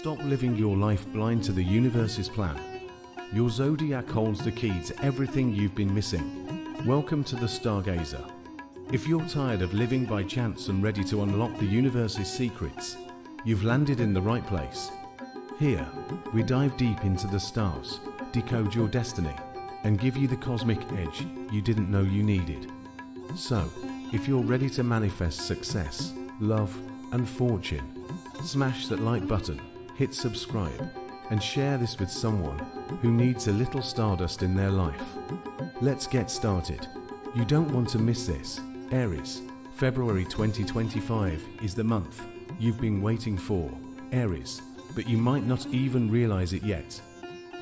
Stop living your life blind to the universe's plan. Your zodiac holds the key to everything you've been missing. Welcome to the Stargazer. If you're tired of living by chance and ready to unlock the universe's secrets, you've landed in the right place. Here, we dive deep into the stars, decode your destiny, and give you the cosmic edge you didn't know you needed. So, if you're ready to manifest success, love, and fortune, smash that like button, hit subscribe, and share this with someone who needs a little stardust in their life. Let's get started. You don't want to miss this. Aries, February 2025 is the month you've been waiting for, Aries, but you might not even realize it yet.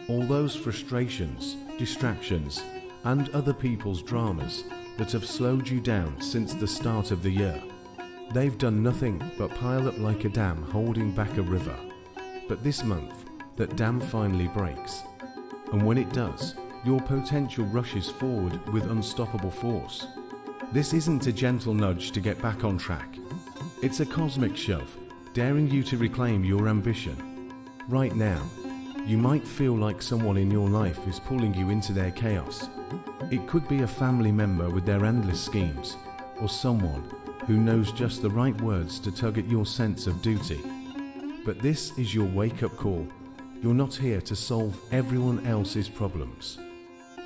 All those frustrations, distractions, and other people's dramas that have slowed you down since the start of the year. They've done nothing but pile up like a dam holding back a river. But this month, that dam finally breaks. And when it does, your potential rushes forward with unstoppable force. This isn't a gentle nudge to get back on track. It's a cosmic shove, daring you to reclaim your ambition. Right now, you might feel like someone in your life is pulling you into their chaos. It could be a family member with their endless schemes, or someone who knows just the right words to tug at your sense of duty. But this is your wake-up call. You're not here to solve everyone else's problems.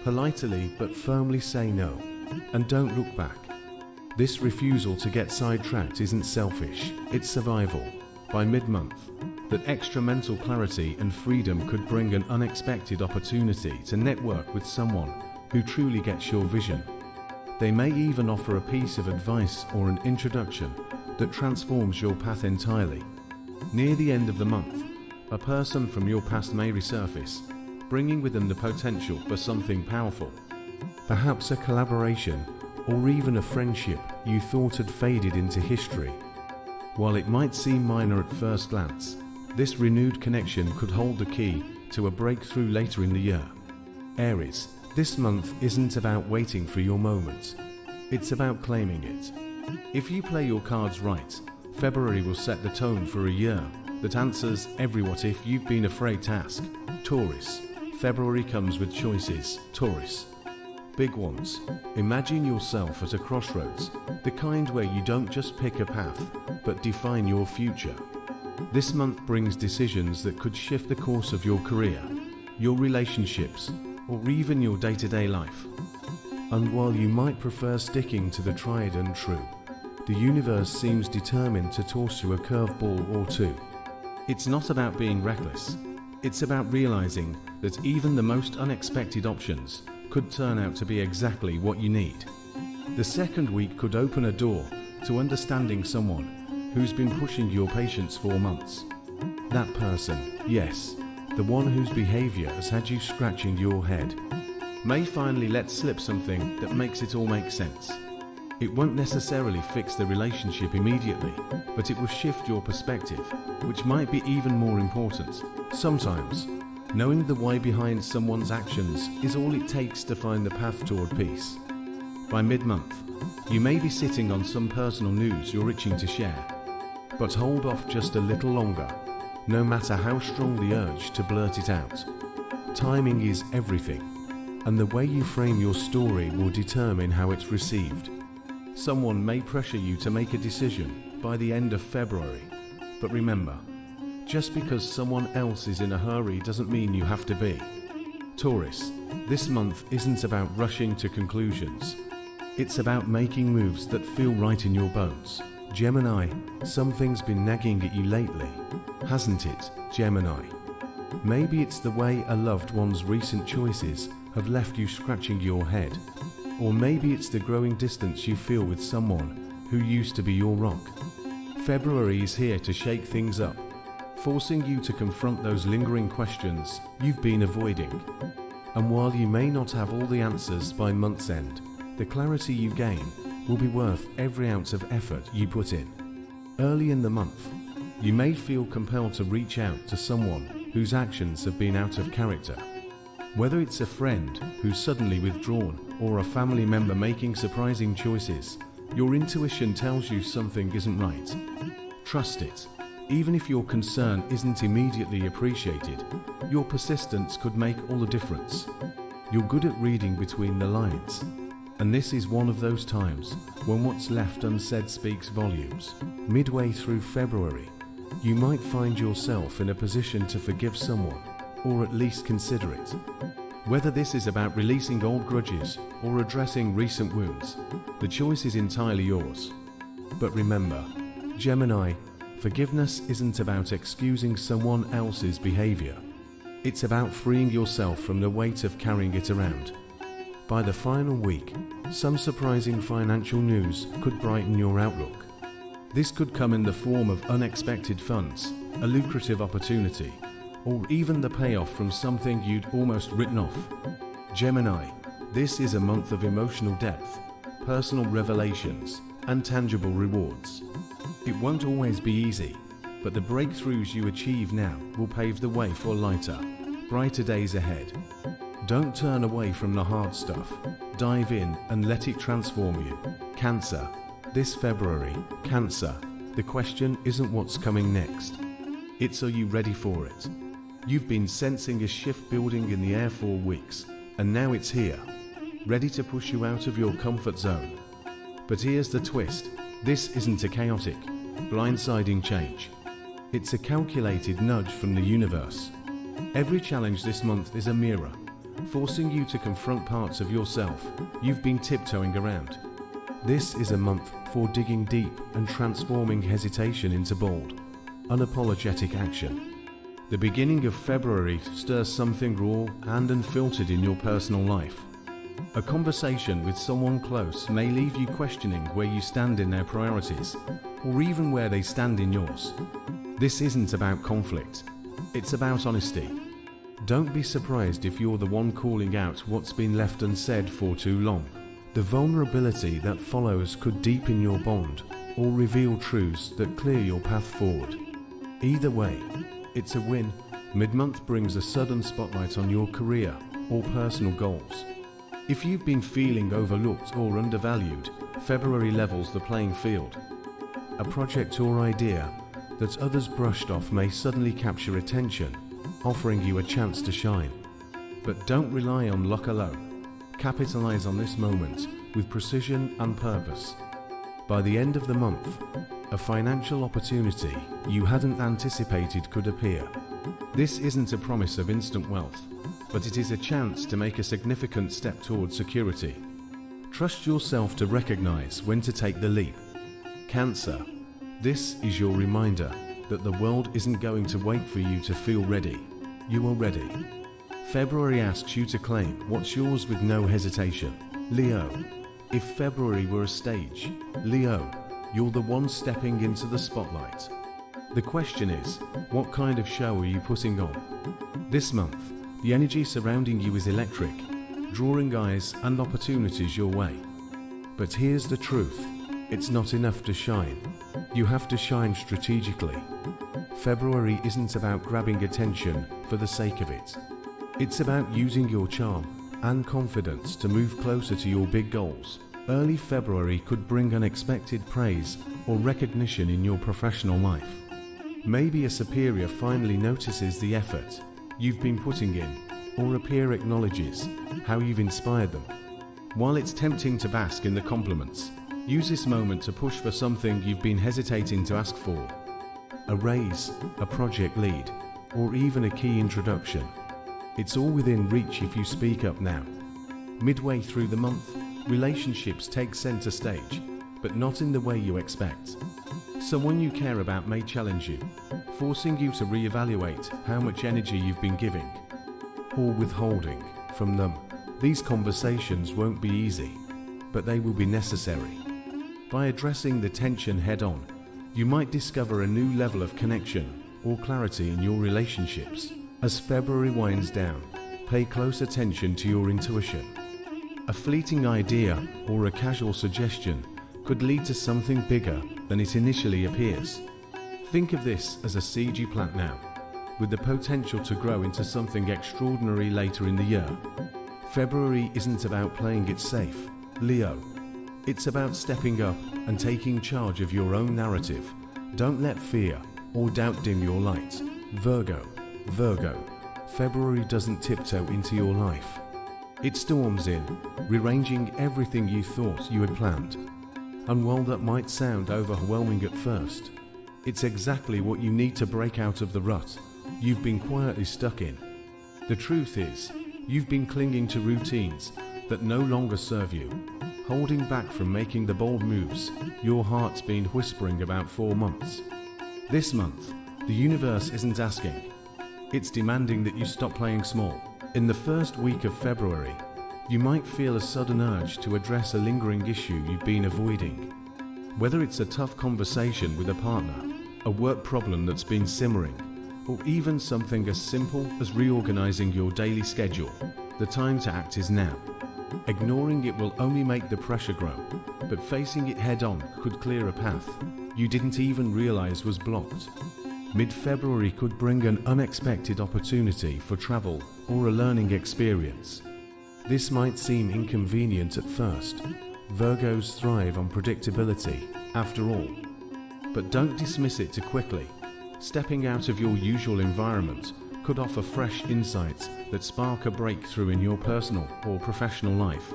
Politely but firmly say no, and don't look back. This refusal to get sidetracked isn't selfish, it's survival. By mid-month, that extra mental clarity and freedom could bring an unexpected opportunity to network with someone who truly gets your vision. They may even offer a piece of advice or an introduction that transforms your path entirely. Near the end of the month, a person from your past may resurface, bringing with them the potential for something powerful. Perhaps a collaboration or even a friendship you thought had faded into history. While it might seem minor at first glance, this renewed connection could hold the key to a breakthrough later in the year. Aries, this month isn't about waiting for your moment. It's about claiming it. If you play your cards right, February will set the tone for a year that answers every what if you've been afraid to ask. Taurus, February comes with choices, Taurus. Big ones. Imagine yourself at a crossroads, the kind where you don't just pick a path, but define your future. This month brings decisions that could shift the course of your career, your relationships, or even your day-to-day life. And while you might prefer sticking to the tried and true, the universe seems determined to toss you a curveball or two. It's not about being reckless. It's about realizing that even the most unexpected options could turn out to be exactly what you need. The second week could open a door to understanding someone who's been pushing your patience for months. That person, yes, the one whose behavior has had you scratching your head, may finally let slip something that makes it all make sense. It won't necessarily fix the relationship immediately, but it will shift your perspective, which might be even more important. Sometimes, knowing the why behind someone's actions is all it takes to find the path toward peace. By mid-month, you may be sitting on some personal news you're itching to share, but hold off just a little longer, no matter how strong the urge to blurt it out. Timing is everything, and the way you frame your story will determine how it's received. Someone may pressure you to make a decision by the end of February, but remember, just because someone else is in a hurry doesn't mean you have to be. Taurus, this month isn't about rushing to conclusions. It's about making moves that feel right in your bones. Gemini, something's been nagging at you lately, hasn't it, Gemini? Maybe it's the way a loved one's recent choices have left you scratching your head. Or maybe it's the growing distance you feel with someone who used to be your rock. February is here to shake things up, forcing you to confront those lingering questions you've been avoiding. And while you may not have all the answers by month's end, the clarity you gain will be worth every ounce of effort you put in. Early in the month, you may feel compelled to reach out to someone whose actions have been out of character. Whether it's a friend who's suddenly withdrawn or a family member making surprising choices, your intuition tells you something isn't right. Trust it. Even if your concern isn't immediately appreciated, your persistence could make all the difference. You're good at reading between the lines, and this is one of those times when what's left unsaid speaks volumes. Midway through February, you might find yourself in a position to forgive someone, or at least consider it. Whether this is about releasing old grudges or addressing recent wounds, the choice is entirely yours. But remember, Gemini, forgiveness isn't about excusing someone else's behavior. It's about freeing yourself from the weight of carrying it around. By the final week, some surprising financial news could brighten your outlook. This could come in the form of unexpected funds, a lucrative opportunity, or even the payoff from something you'd almost written off. Gemini, this is a month of emotional depth, personal revelations, and tangible rewards. It won't always be easy, but the breakthroughs you achieve now will pave the way for lighter, brighter days ahead. Don't turn away from the hard stuff. Dive in and let it transform you. Cancer, this February, Cancer, the question isn't what's coming next. It's, are you ready for it? You've been sensing a shift building in the air for weeks, and now it's here, ready to push you out of your comfort zone. But here's the twist. This isn't a chaotic, blindsiding change. It's a calculated nudge from the universe. Every challenge this month is a mirror, forcing you to confront parts of yourself you've been tiptoeing around. This is a month for digging deep and transforming hesitation into bold, unapologetic action. The beginning of February stirs something raw and unfiltered in your personal life. A conversation with someone close may leave you questioning where you stand in their priorities, or even where they stand in yours. This isn't about conflict, it's about honesty. Don't be surprised if you're the one calling out what's been left unsaid for too long. The vulnerability that follows could deepen your bond, or reveal truths that clear your path forward. Either way, it's a win. Mid-month brings a sudden spotlight on your career or personal goals. If you've been feeling overlooked or undervalued, February levels the playing field. A project or idea that others brushed off may suddenly capture attention, offering you a chance to shine. But don't rely on luck alone. Capitalize on this moment with precision and purpose. By the end of the month, a financial opportunity you hadn't anticipated could appear. This isn't a promise of instant wealth, but it is a chance to make a significant step towards security. Trust yourself to recognize when to take the leap. Cancer, this is your reminder that the world isn't going to wait for you to feel ready. You are ready. February asks you to claim what's yours with no hesitation. Leo, if February were a stage, Leo, you're the one stepping into the spotlight. The question is, what kind of show are you putting on? This month, the energy surrounding you is electric, drawing eyes and opportunities your way. But here's the truth, it's not enough to shine. You have to shine strategically. February isn't about grabbing attention for the sake of it. It's about using your charm and confidence to move closer to your big goals. Early February could bring unexpected praise or recognition in your professional life. Maybe a superior finally notices the effort you've been putting in, or a peer acknowledges how you've inspired them. While it's tempting to bask in the compliments, use this moment to push for something you've been hesitating to ask for. A raise, a project lead, or even a key introduction. It's all within reach if you speak up now. Midway through the month, relationships take center stage, but not in the way you expect. Someone you care about may challenge you, forcing you to reevaluate how much energy you've been giving or withholding from them. These conversations won't be easy, but they will be necessary. By addressing the tension head-on, you might discover a new level of connection or clarity in your relationships. As February winds down, pay close attention to your intuition. A fleeting idea or a casual suggestion could lead to something bigger than it initially appears. Think of this as a seed you plant now, with the potential to grow into something extraordinary later in the year. February isn't about playing it safe, Leo. It's about stepping up and taking charge of your own narrative. Don't let fear, or doubt dim your light. Virgo, February doesn't tiptoe into your life. It storms in, rearranging everything you thought you had planned. And while that might sound overwhelming at first, it's exactly what you need to break out of the rut you've been quietly stuck in. The truth is, you've been clinging to routines that no longer serve you, holding back from making the bold moves your heart's been whispering about for months. This month, the universe isn't asking, it's demanding that you stop playing small. In the first week of February, you might feel a sudden urge to address a lingering issue you've been avoiding. Whether it's a tough conversation with a partner, a work problem that's been simmering, or even something as simple as reorganizing your daily schedule, the time to act is now. Ignoring it will only make the pressure grow, but facing it head-on could clear a path you didn't even realize was blocked. Mid-February could bring an unexpected opportunity for travel or a learning experience. This might seem inconvenient at first. Virgos thrive on predictability, after all. But don't dismiss it too quickly. Stepping out of your usual environment could offer fresh insights that spark a breakthrough in your personal or professional life.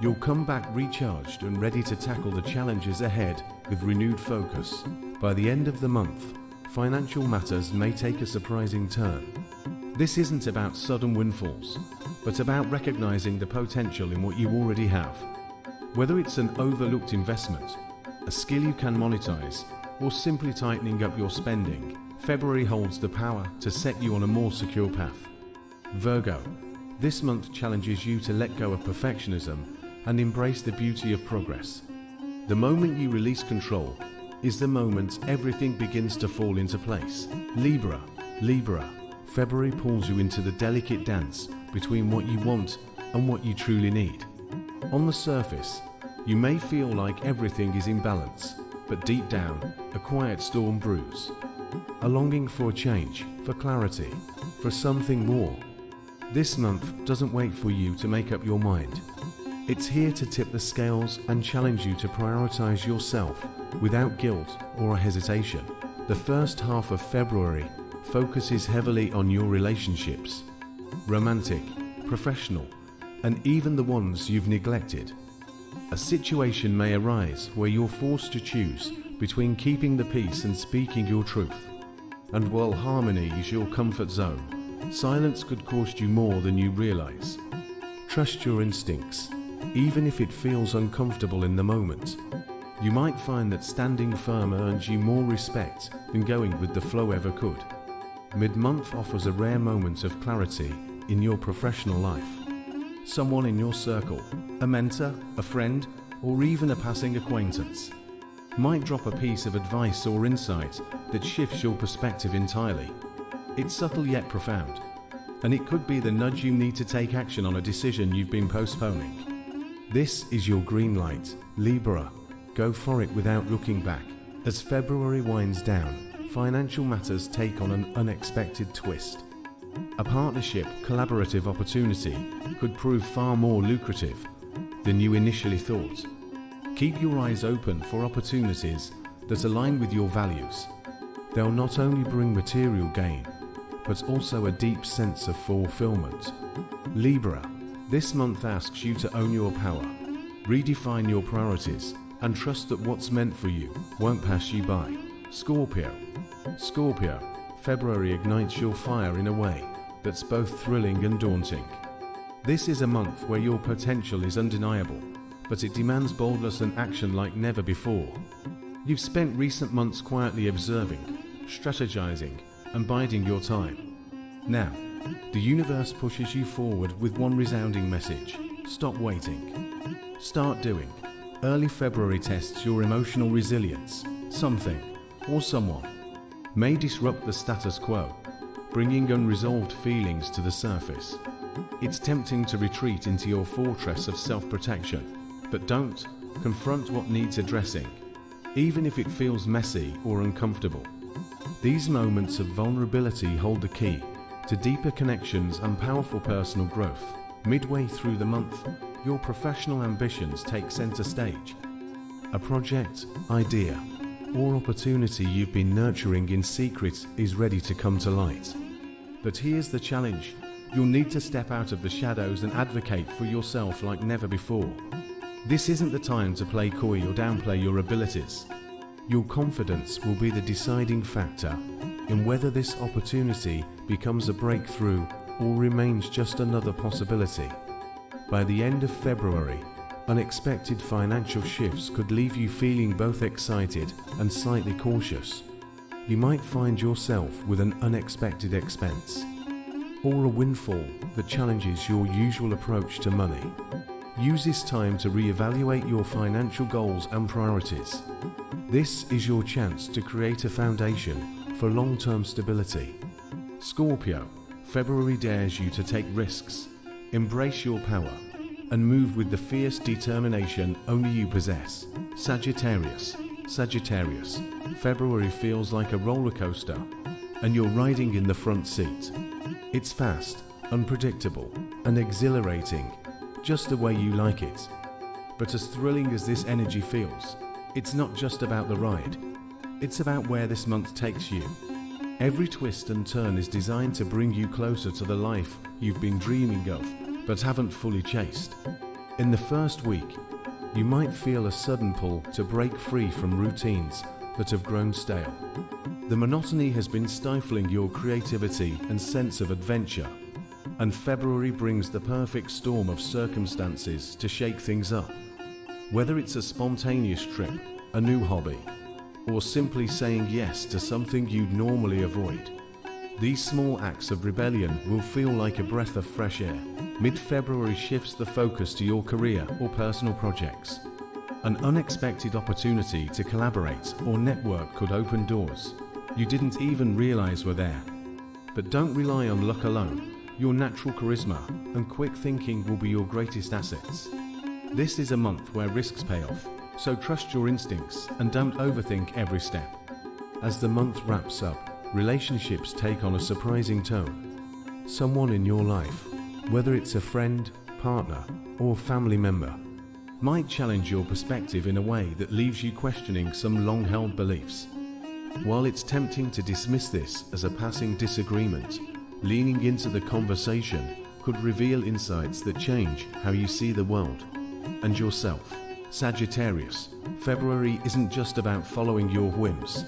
You'll come back recharged and ready to tackle the challenges ahead with renewed focus. By the end of the month, financial matters may take a surprising turn. This isn't about sudden windfalls, but about recognizing the potential in what you already have. Whether it's an overlooked investment, a skill you can monetize, or simply tightening up your spending, February holds the power to set you on a more secure path. Virgo, this month challenges you to let go of perfectionism and embrace the beauty of progress. The moment you release control is the moment everything begins to fall into place. Libra, February pulls you into the delicate dance between what you want and what you truly need. On the surface, you may feel like everything is in balance, but deep down, a quiet storm brews. A longing for a change, for clarity, for something more. This month doesn't wait for you to make up your mind. It's here to tip the scales and challenge you to prioritize yourself without guilt or hesitation. The first half of February focuses heavily on your relationships, romantic, professional, and even the ones you've neglected. A situation may arise where you're forced to choose between keeping the peace and speaking your truth. And while harmony is your comfort zone, silence could cost you more than you realize. Trust your instincts, even if it feels uncomfortable in the moment. You might find that standing firm earns you more respect than going with the flow ever could. Mid-month offers a rare moment of clarity in your professional life. Someone in your circle, a mentor, a friend, or even a passing acquaintance, might drop a piece of advice or insight that shifts your perspective entirely. It's subtle yet profound, and it could be the nudge you need to take action on a decision you've been postponing. This is your green light, Libra. Go for it without looking back. As February winds down, financial matters take on an unexpected twist. A partnership, collaborative opportunity could prove far more lucrative than you initially thought. Keep your eyes open for opportunities that align with your values. They'll not only bring material gain, but also a deep sense of fulfillment. Libra, this month asks you to own your power, redefine your priorities, and trust that what's meant for you won't pass you by. Scorpio, February ignites your fire in a way that's both thrilling and daunting. This is a month where your potential is undeniable, but it demands boldness and action like never before. You've spent recent months quietly observing, strategizing, and biding your time. Now, the universe pushes you forward with one resounding message: stop waiting. Start doing. Early February tests your emotional resilience. Something, or someone, may disrupt the status quo, bringing unresolved feelings to the surface. It's tempting to retreat into your fortress of self-protection, but don't. Confront what needs addressing, even if it feels messy or uncomfortable. These moments of vulnerability hold the key to deeper connections and powerful personal growth. Midway through the month, your professional ambitions take center stage. A project, idea, or opportunity you've been nurturing in secret is ready to come to light. But here's the challenge. You'll need to step out of the shadows and advocate for yourself like never before. This isn't the time to play coy or downplay your abilities. Your confidence will be the deciding factor in whether this opportunity becomes a breakthrough or remains just another possibility. By the end of February, unexpected financial shifts could leave you feeling both excited and slightly cautious. You might find yourself with an unexpected expense, or a windfall that challenges your usual approach to money. Use this time to reevaluate your financial goals and priorities. This is your chance to create a foundation for long-term stability. Scorpio, February dares you to take risks, embrace your power, and move with the fierce determination only you possess. Sagittarius, February feels like a roller coaster, and you're riding in the front seat. It's fast, unpredictable, and exhilarating, just the way you like it. But as thrilling as this energy feels, it's not just about the ride. It's about where this month takes you. Every twist and turn is designed to bring you closer to the life you've been dreaming of, but haven't fully chased. In the first week, you might feel a sudden pull to break free from routines that have grown stale. The monotony has been stifling your creativity and sense of adventure, and February brings the perfect storm of circumstances to shake things up. Whether it's a spontaneous trip, a new hobby, or simply saying yes to something you'd normally avoid, these small acts of rebellion will feel like a breath of fresh air. Mid-February shifts the focus to your career or personal projects. An unexpected opportunity to collaborate or network could open doors you didn't even realize were there. But don't rely on luck alone. Your natural charisma and quick thinking will be your greatest assets. This is a month where risks pay off, so trust your instincts and don't overthink every step. As the month wraps up, relationships take on a surprising tone. Someone in your life, whether it's a friend, partner, or family member, might challenge your perspective in a way that leaves you questioning some long-held beliefs. While it's tempting to dismiss this as a passing disagreement, leaning into the conversation could reveal insights that change how you see the world and yourself. Sagittarius, February isn't just about following your whims.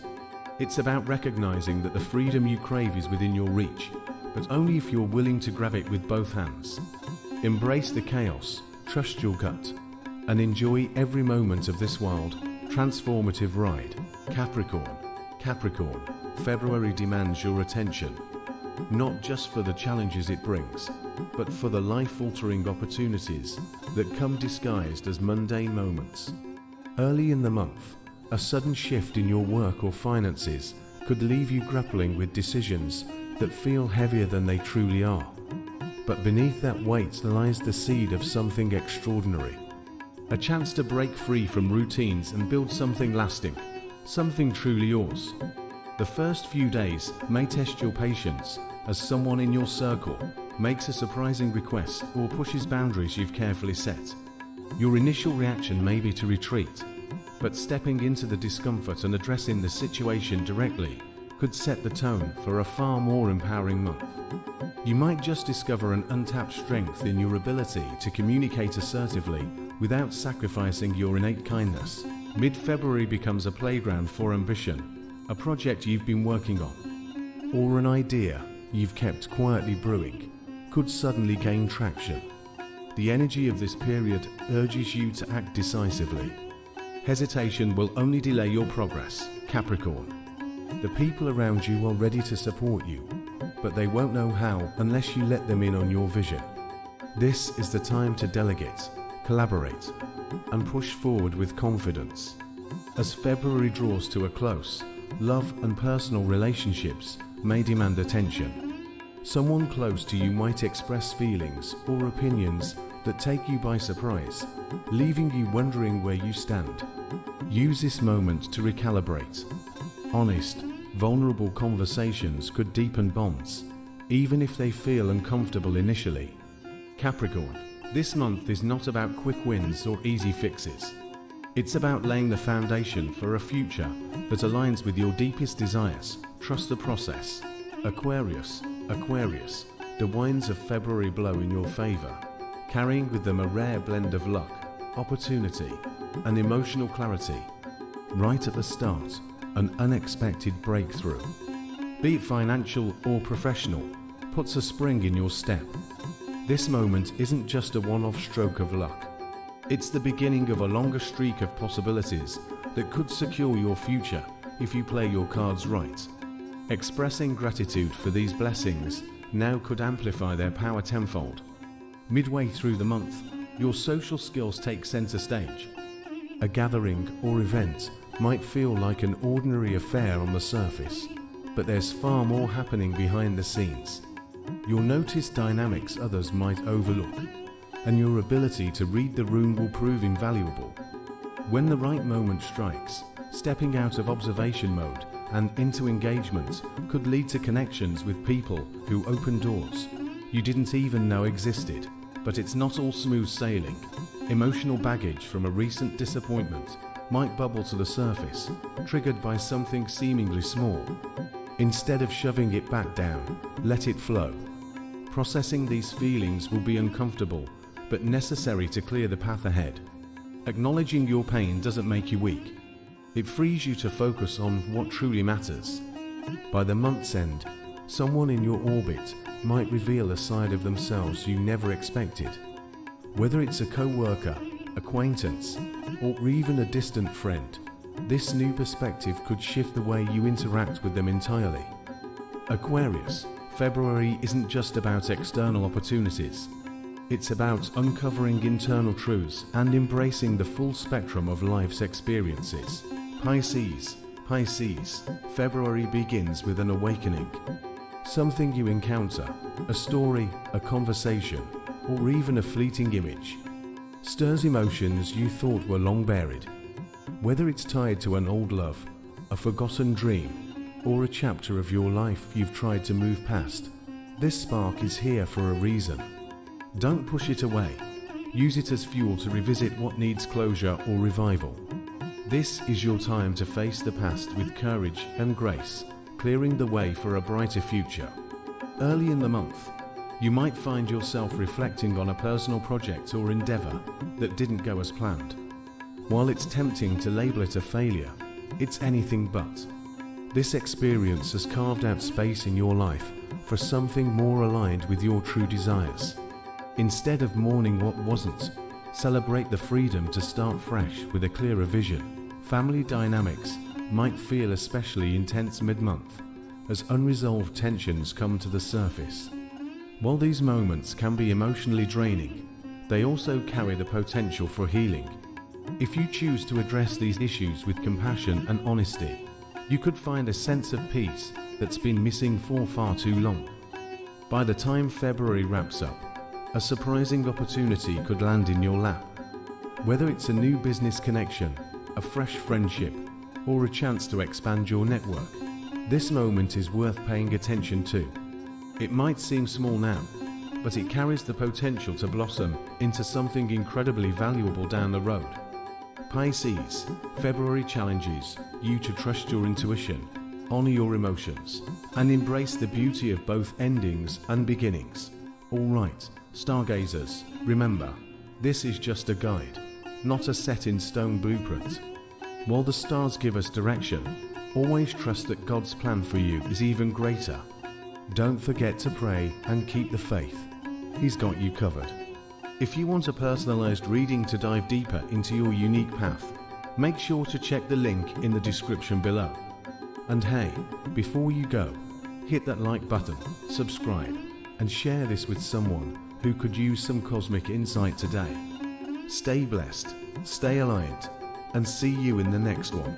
It's about recognizing that the freedom you crave is within your reach, but only if you're willing to grab it with both hands. Embrace the chaos, trust your gut, and enjoy every moment of this wild, transformative ride. Capricorn, February demands your attention, not just for the challenges it brings, but for the life-altering opportunities that come disguised as mundane moments. Early in the month, a sudden shift in your work or finances could leave you grappling with decisions that feel heavier than they truly are. But beneath that weight lies the seed of something extraordinary. A chance to break free from routines and build something lasting, something truly yours. The first few days may test your patience as someone in your circle makes a surprising request or pushes boundaries you've carefully set. Your initial reaction may be to retreat, but stepping into the discomfort and addressing the situation directly could set the tone for a far more empowering month. You might just discover an untapped strength in your ability to communicate assertively without sacrificing your innate kindness. Mid-February becomes a playground for ambition, a project you've been working on, or an idea you've kept quietly brewing could suddenly gain traction. The energy of this period urges you to act decisively. Hesitation will only delay your progress. Capricorn, the people around you are ready to support you, but they won't know how unless you let them in on your vision. This is the time to delegate, collaborate, and push forward with confidence. As February draws to a close, love and personal relationships may demand attention. Someone close to you might express feelings or opinions that take you by surprise, leaving you wondering where you stand. Use this moment to recalibrate. Honest, vulnerable conversations could deepen bonds, even if they feel uncomfortable initially. Capricorn, this month is not about quick wins or easy fixes. It's about laying the foundation for a future that aligns with your deepest desires. Trust the process. Aquarius, the winds of February blow in your favor, carrying with them a rare blend of luck, opportunity, and emotional clarity. Right at the start, an unexpected breakthrough, be it financial or professional, puts a spring in your step. This moment isn't just a one-off stroke of luck. It's the beginning of a longer streak of possibilities that could secure your future if you play your cards right. Expressing gratitude for these blessings now could amplify their power tenfold. Midway through the month, your social skills take center stage. A gathering or event might feel like an ordinary affair on the surface, but there's far more happening behind the scenes. You'll notice dynamics others might overlook, and your ability to read the room will prove invaluable. When the right moment strikes, stepping out of observation mode and into engagement could lead to connections with people who open doors you didn't even know existed. But it's not all smooth sailing. Emotional baggage from a recent disappointment might bubble to the surface, triggered by something seemingly small. Instead of shoving it back down, let it flow. Processing these feelings will be uncomfortable, but necessary to clear the path ahead. Acknowledging your pain doesn't make you weak. It frees you to focus on what truly matters. By the month's end, someone in your orbit might reveal a side of themselves you never expected. Whether it's a co-worker, acquaintance, or even a distant friend, this new perspective could shift the way you interact with them entirely. Aquarius, February isn't just about external opportunities. It's about uncovering internal truths and embracing the full spectrum of life's experiences. Pisces, February begins with an awakening. Something you encounter, a story, a conversation, or even a fleeting image, stirs emotions you thought were long buried. Whether it's tied to an old love, a forgotten dream, or a chapter of your life you've tried to move past, this spark is here for a reason. Don't push it away. Use it as fuel to revisit what needs closure or revival. This is your time to face the past with courage and grace, clearing the way for a brighter future. Early in the month, you might find yourself reflecting on a personal project or endeavor that didn't go as planned. While it's tempting to label it a failure, it's anything but. This experience has carved out space in your life for something more aligned with your true desires. Instead of mourning what wasn't, celebrate the freedom to start fresh with a clearer vision. Family dynamics might feel especially intense mid-month as unresolved tensions come to the surface. While these moments can be emotionally draining, they also carry the potential for healing. If you choose to address these issues with compassion and honesty, you could find a sense of peace that's been missing for far too long. By the time February wraps up, a surprising opportunity could land in your lap. Whether it's a new business connection, a fresh friendship, or a chance to expand your network, this moment is worth paying attention to. It might seem small now, but it carries the potential to blossom into something incredibly valuable down the road. Pisces, February challenges you to trust your intuition, honor your emotions, and embrace the beauty of both endings and beginnings. All right, stargazers, remember, this is just a guide, not a set-in-stone blueprint. While the stars give us direction, always trust that God's plan for you is even greater. Don't forget to pray and keep the faith. He's got you covered. If you want a personalized reading to dive deeper into your unique path, make sure to check the link in the description below. And hey, before you go, hit that like button, subscribe, and share this with someone who could use some cosmic insight today. Stay blessed, stay aligned, and see you in the next one.